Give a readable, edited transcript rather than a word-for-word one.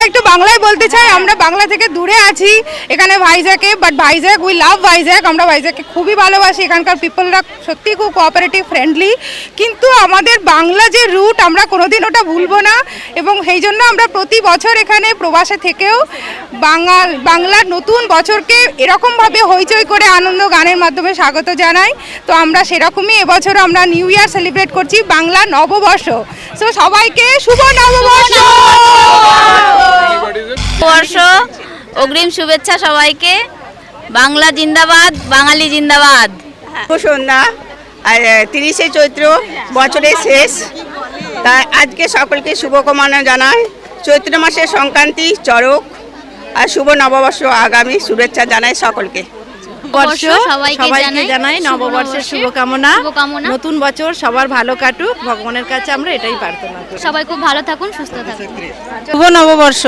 একটু বাংলায় বলতে চাই, আমরা বাংলা থেকে দূরে আছি এখানে ভাইজ্যাকে, but Vizag we love Vizag, আমরা ভাইজ্যাককে খুবই ভালোবাসি। এখানকার পিপলরা সত্যি খুব কোঅপারেটিভ, ফ্রেন্ডলি, কিন্তু আমাদের বাংলা যে রুট আমরা কোনোদিন ওটা ভুলবো না। এবং সেই জন্য আমরা প্রতি বছর এখানে প্রবাসে থেকেও বাংলার নতুন বছরকে এরকমভাবে হইচই করে আনন্দ গানের মাধ্যমে স্বাগত জানাই। তো আমরা সেরকমই এবছর আমরা নিউ ইয়ার সেলিব্রেট করছি, বাংলা নববর্ষ। সো সবাইকে শুভ নববর্ষ। বর্ষ অগ্রিম শুভেচ্ছা সবাইকে। বাংলা জিন্দাবাদ, বাঙালি জিন্দাবাদ। সন্ধ্যা আর 30শে চৈত্র, বছরের শেষ, তাই আজকে সকলকে শুভকামনা জানাই। চৈত্র মাসের সংক্রান্তি চড়ক আর শুভ নববর্ষ আগামী শুভেচ্ছা জানাই সকলকে। সবাইকে জানাই নববর্ষের শুভকামনা। শুভকামনা। নতুন বছর সবার ভালো কাটুক, ভগবানের কাছে আমরা এটাই প্রার্থনা করি। সবাই খুব ভালো থাকুন, সুস্থ থাকুন। শুভ নববর্ষ।